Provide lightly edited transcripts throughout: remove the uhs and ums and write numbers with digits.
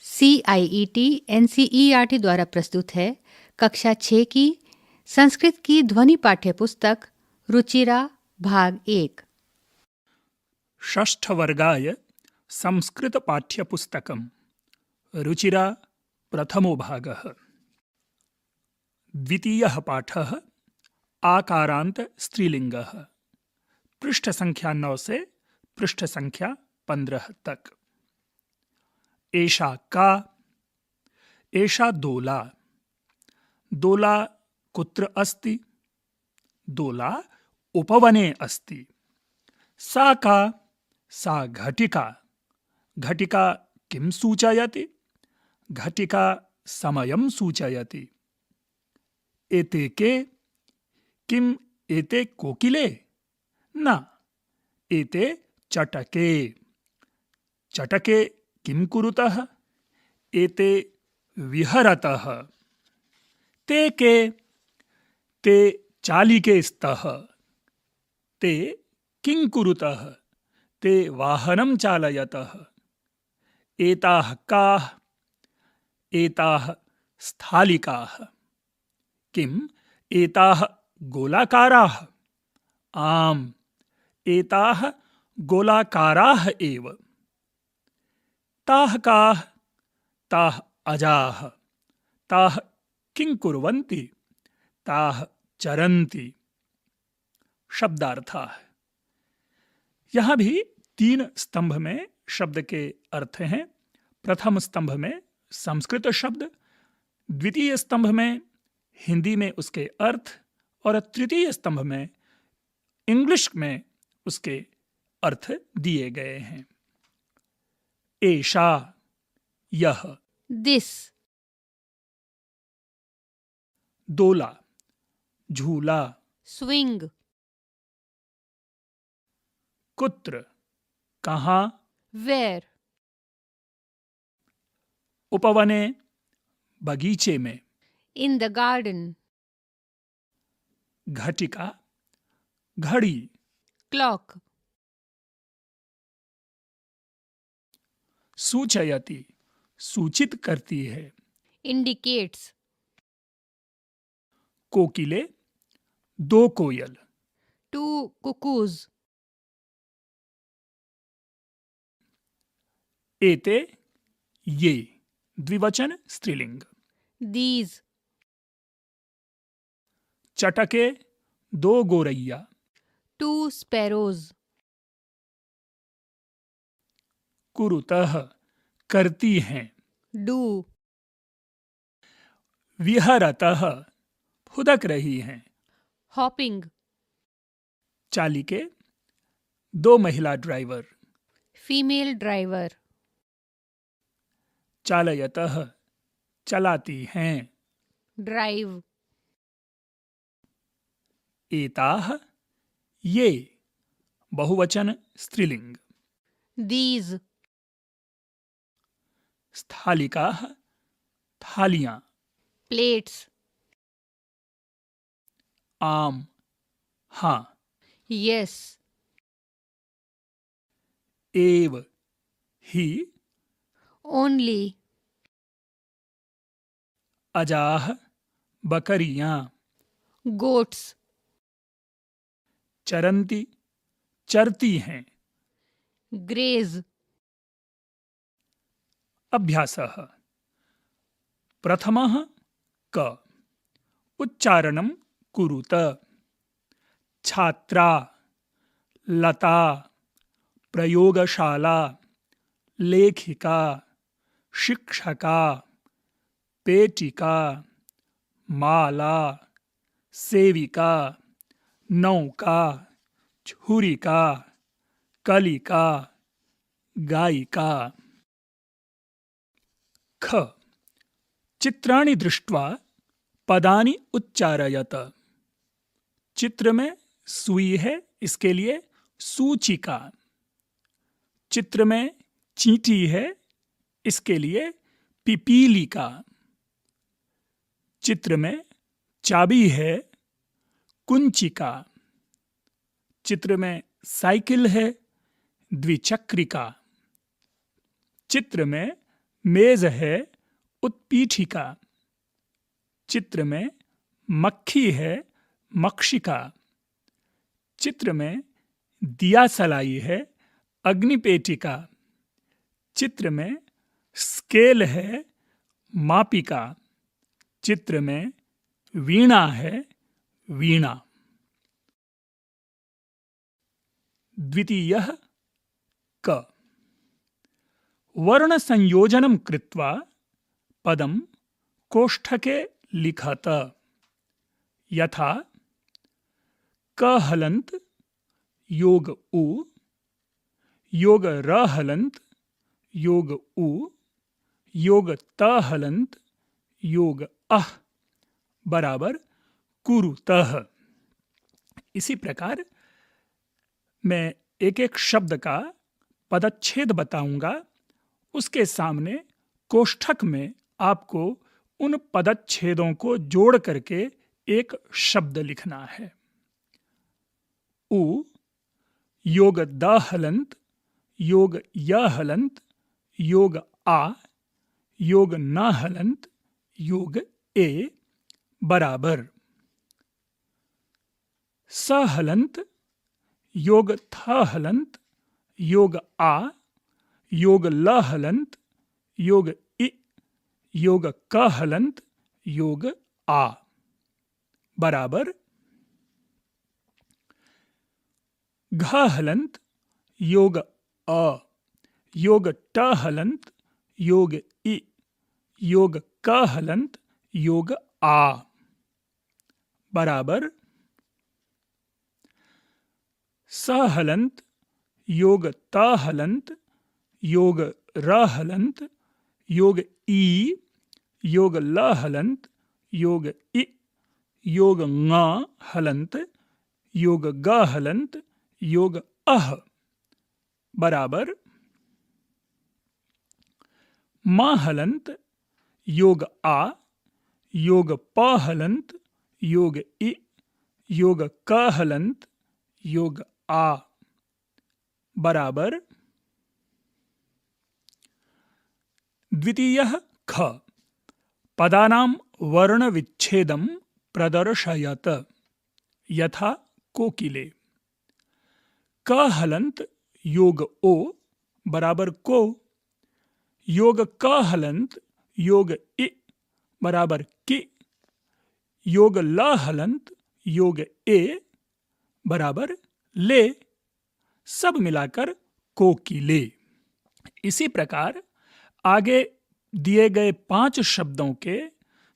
CIET NCERT द्वारा प्रस्तुत है कक्षा 6 की संस्कृत की ध्वनि पाठ्य पुस्तक रुचिरा भाग 1। षष्ठवर्गाय संस्कृतपाठ्यपुस्तकं रुचिरा प्रथमो भागः। द्वितीयः पाठः आकारान्त स्त्रीलिङ्गः। पृष्ठसङ्ख्या 9 से पृष्ठसङ्ख्या 15 तक। एषा का? एषा दोला। दोला कुत्र अस्ति? दोला उपवने अस्ति। सा का? सा घटिका। घटिका किं सूचयति? घटिका समयं सूचयति। एते के? किम् एते कोकिले? न, एते चटके। चटके किं कुरुतः? एते विहरतः। ते के? ते चालिके स्तः। ते किं कुरुतः? ते वाहनं चालयतः। एताः काः? एताः स्थालिकाः। किम् एताः गोलाकाराः? आम्, एताः गोलाकाराः एव। ताः काः? ताः अजाः। ताः किं कुर्वन्ति? ताः चरन्ति। शब्दार्थः। यहाँ भी 3 स्तंभ में शब्द के अर्थ हैं। प्रथम स्तंभ में संस्कृत शब्द, द्वितीय स्तंभ में हिंदी में उसके अर्थ और तृतीय स्तंभ में इंग्लिश में उसके अर्थ दिए गए हैं। एषा, यह। दिस, दोला, झूला। स्विंग, कुत्र, कहाँ? वेयर, उपवने, बगीचे में। इन द गार्डन, घटिका, घड़ी। क्लॉक, सूचयति, सूचित करती है। इंडिकेट्स, कोकिले, 2 कोयल। 2 cuckoos, एते, ये, द्विवचन स्त्रीलिंग। these, चटके, 2 गोरैया। 2 sparrows, कुरुतः, करती हैं। do, विहरतः, फुदक रही हैं। hopping, चालिके, 2 महिला ड्राइवर। female driver, चालयतः, चलाती हैं। drive, एताः, ये, बहुवचन स्त्रीलिंग। these, स्थालिकाः, थालियां। plates, आम, हाँ। yes, एव, ही। only, अजाः, बकरियां। goats, चरन्ति, चरती हैं। graze, अभ्यासः। प्रथमः क। उच्चारणं कुरुत। छात्रा, लता, प्रयोगशाला, लेखिका, शिक्षका, पेटिका, माला, सेविका, नौका, छुरिका, कलिका, गायिका। ख। चित्राणि दृष्ट्वा पदानि उच्चारयत। चित्र में सुई है, इसके लिए सूचिका। चित्र में चींटी है, इसके लिए पिपीलिका। चित्र में चाबी है, कुंचिका। चित्र में साइकिल है, द्विचक्रिका। चित्र में मेज है उत्पीठिका। चित्र में मक्खी है मक्षिका। चित्र में दिया सलाई है अग्निपेटिका। चित्र में स्केल है मापिका। चित्र में वीणा है वीणा। द्वितीयः क। वर्ण संयोजनं कृत्वा पदं कोष्ठके लिखत। यथा क हलन्त योग उ, योग र हलन्त योग उ, योग त हलन्त योग अह बराबर कुरुतः। इसी प्रकार मैं एक एक शब्द का पदच्छेद बताऊंगा, उसके सामने कोष्ठक में आपको उन पदच्छेदों को जोड़ करके एक शब्द लिखना है। उ योग द हलंत योग य हलंत योग आ योग न हलंत योग ए बराबर स हलंत योग थ हलंत योग आ योग ल हलंत योग इ योग क हलंत योग आ बराबर घ हलंत योग अ योग ट हलंत योग इ योग क हलंत योग आ बराबर स हलंत योग त हलंत योग र हलंत योग ई योग ल हलंत योग इ योग ङ हलंत योग ग हलंत योग अह बराबर म हलंत योग आ योग प हलंत योग इ योग क हलंत योग आ बराबर द्वितीयः ख। पदानां वर्णविच्छेदं प्रदर्शयत। यथा कोकिले। क हलंत योग ओ बराबर को। योग क हलंत योग इ बराबर कि। योग ल हलंत योग ए बराबर ले। सब मिलाकर कोकिले। इसी प्रकार आगे दिए गए 5 शब्दों के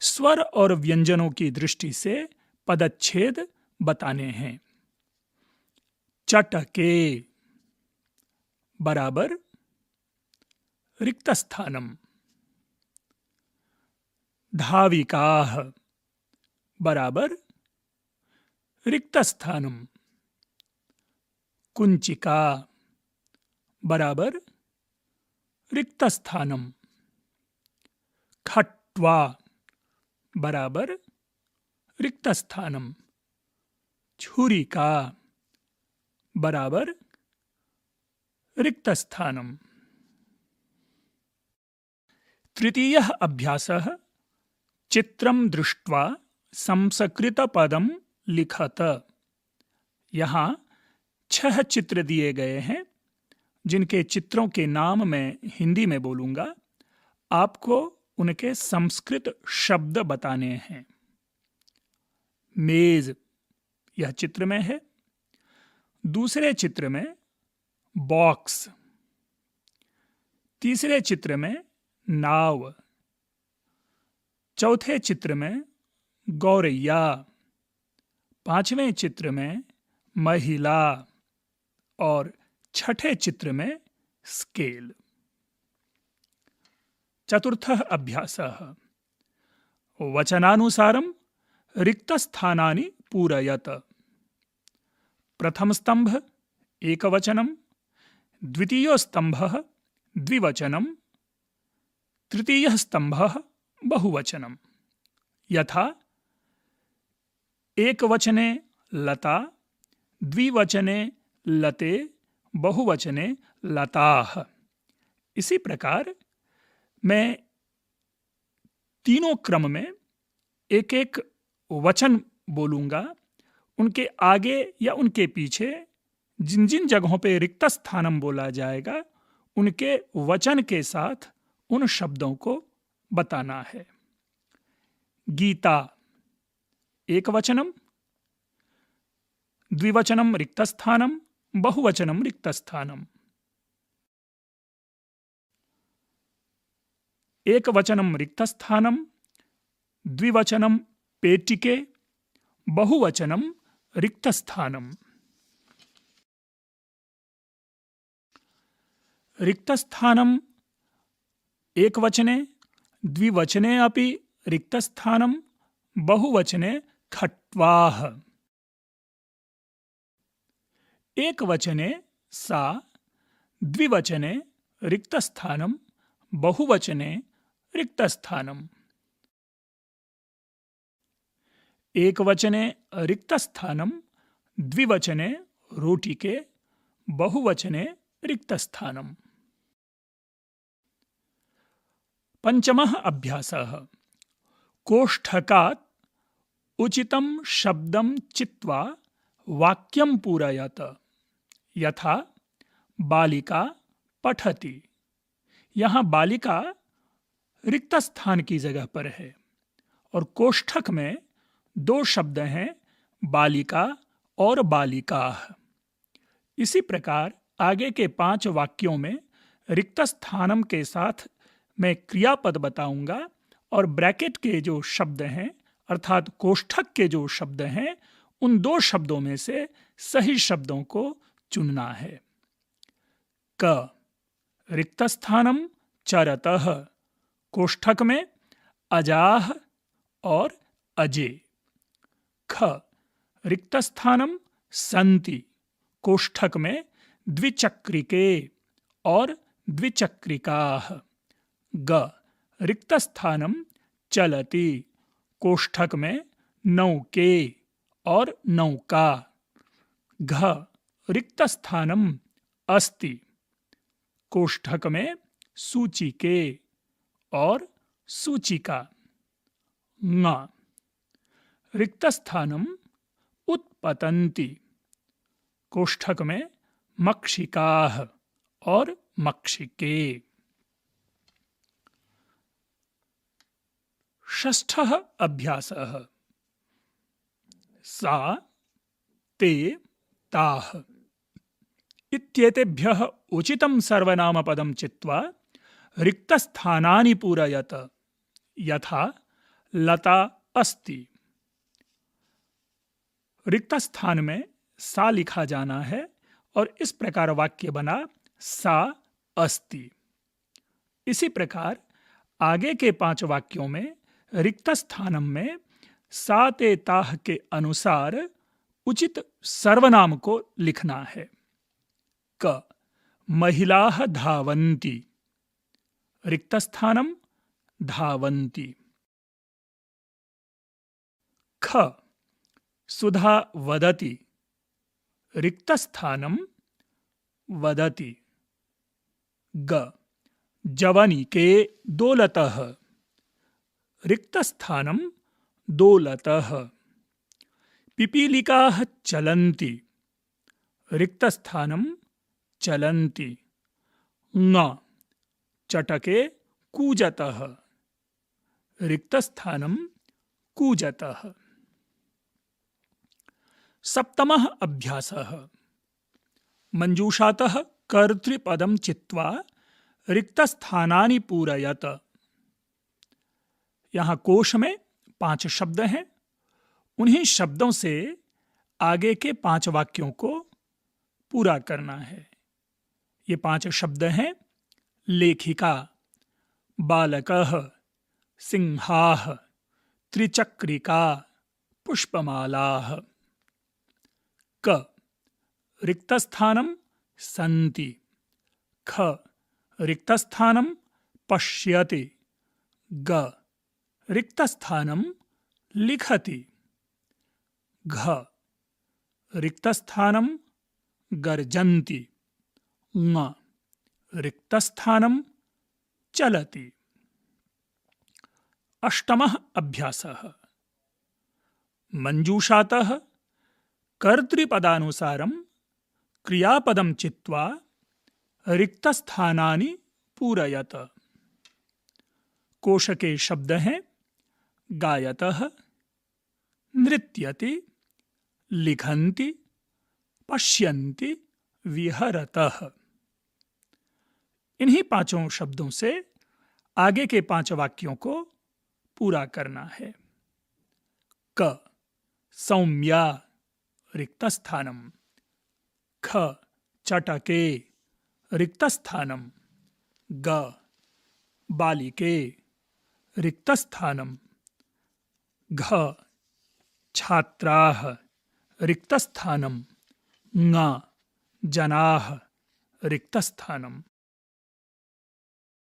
स्वर और व्यंजनों की दृष्टि से पदच्छेद बताने हैं। चटके बराबर रिक्तस्थानम। धाविकाः बराबर रिक्तस्थानम। कुंचिका बराबर रिक्तस्थानम। खट्वा बराबर रिक्तस्थानम। छुरिका बराबर रिक्तस्थानम। तृतीयः अभ्यासः चित्रं दृष्ट्वा संस्कृतपदं लिखत। यहाँ 6 चित्र दिए गए हैं, जिनके चित्रों के नाम मैं हिंदी में बोलूंगा। आपको उनके संस्कृत शब्द बताने हैं। मेज यह चित्र में है। दूसरे चित्र में बॉक्स। तीसरे चित्र में नाव। चौथे चित्र में गौरैया। 5वें चित्र में महिला और 6ठे चित्र में स्केल। चतुर्थः अभ्यासः वचनानुसारं रिक्तस्थानानि पूरयत। प्रथम स्तंभ एकवचनम, द्वितीयो स्तंभः द्विवचनम, तृतीयः स्तंभः बहुवचनम। यथा एकवचने लता, द्विवचने लते, बहुवचने लताः। इसी प्रकार मैं तीनों क्रम में एक एक वचन बोलूंगा। उनके आगे या उनके पीछे जिन जिन जगहों पे रिक्त स्थानम बोला जाएगा उनके वचन के साथ उन शब्दों को बताना है। गीता एक वचनम, द्विवचनम रिक्तस्थानम, बहुवचनम रिक्तस्थानम। एक वचनम रिक्तस्थानम, द्विवचनम पेटिके, बहुवचनम रिक्तस्थानम। रिक्तस्थानम एकवचने, द्विवचने अपि रिक्तस्थानम, बहुवचने खट्वाः। एकवचने सा, द्विवचने रिक्तस्थानम, बहुवचने रिक्तस्थानम। एकवचने रिक्तस्थानम, द्विवचने रोटिके, बहुवचने रिक्तस्थानम। पंचमः अभ्यासः। कोष्ठकात् उचितं शब्दं चित्वा वाक्यं पूरयत। यथा बालिका पठति। यहाँ बालिका रिक्त स्थान की जगह पर है और कोष्ठक में दो शब्द हैं, बालिका और बालिकाः। इसी प्रकार आगे के 5 वाक्यों में रिक्त स्थानम के साथ मैं क्रियापद बताऊंगा और ब्रैकेट के जो शब्द हैं अर्थात कोष्ठक के जो शब्द हैं उन 2 शब्दों में से सही शब्दों को चुनना है। क रिक्त स्थानम चरतः, कोष्ठक में अजाः और अजे। ख रिक्त स्थानम सन्ति, कोष्ठक में द्विचक्रिके और द्विचक्रिकाः। ग रिक्त स्थानम चलति, कोष्ठक में नौके और नौका। घ रिक्त स्थानम अस्ति, कोष्ठक में सूचिके और सूचिका। ङ रिक्त स्थानम उत्पतन्ति, कोष्ठक में मक्षिकाः और मक्षिके। षष्ठः अभ्यासः। सा, ते, ताः इत्येतेभ्यः उचितं सर्वनामपदं चित्वा रिक्तस्थानानि पूरयत। यथा लता अस्ति। रिक्त स्थान में सा लिखा जाना है और इस प्रकार वाक्य बना सा अस्ति। इसी प्रकार आगे के 5 वाक्यों में रिक्त स्थानम में सा ते ताः के अनुसार उचित सर्वनाम को लिखना है। क महिलाः धावन्ति, रिक्त स्थानम धावन्ति। ख सुधा वदति, रिक्त स्थानम वदति। ग जवनिके दोलतः, रिक्त स्थानम दोलतः। पिपीलिकाः चलन्ति, रिक्त स्थानम चलन्ति। ङ चटके कूजतः, रिक्त स्थानम कूजतः। सप्तमः अभ्यासः। मंजूषातः कर्तृपदं चित्वा रिक्तस्थानानि पूरयत। यहाँ कोश में 5 शब्द हैं। उन्हीं शब्दों से आगे के 5 वाक्यों को पूरा करना है। ये 5 शब्द हैं लेखिका, बालकः, सिंहाः, त्रिचक्रिका, पुष्पमालाः। क रिक्तस्थानम सन्ति। ख रिक्तस्थानम पश्यति। ग रिक्तस्थानम लिखति। घ रिक्तस्थानम गर्जन्ति। ङ रिक्तस्थानम चलति। अष्टमः अभ्यासः। मञ्जूषातः कर्तृपदानुसारं क्रियापदं चित्वा रिक्तस्थानानि पूरयत। कोश के शब्द हैं गायतः, नृत्यति, लिखन्ति, पश्यन्ति, विहरतः। इन्हीं पांचों शब्दों से आगे के 5 वाक्यों को पूरा करना है। क सौम्या रिक्तस्थानम, ख चटके रिक्तस्थानम, ग बालिके रिक्तस्थानम, घ छात्राः रिक्तस्थानम, ङ जनाः रिक्तस्थानम।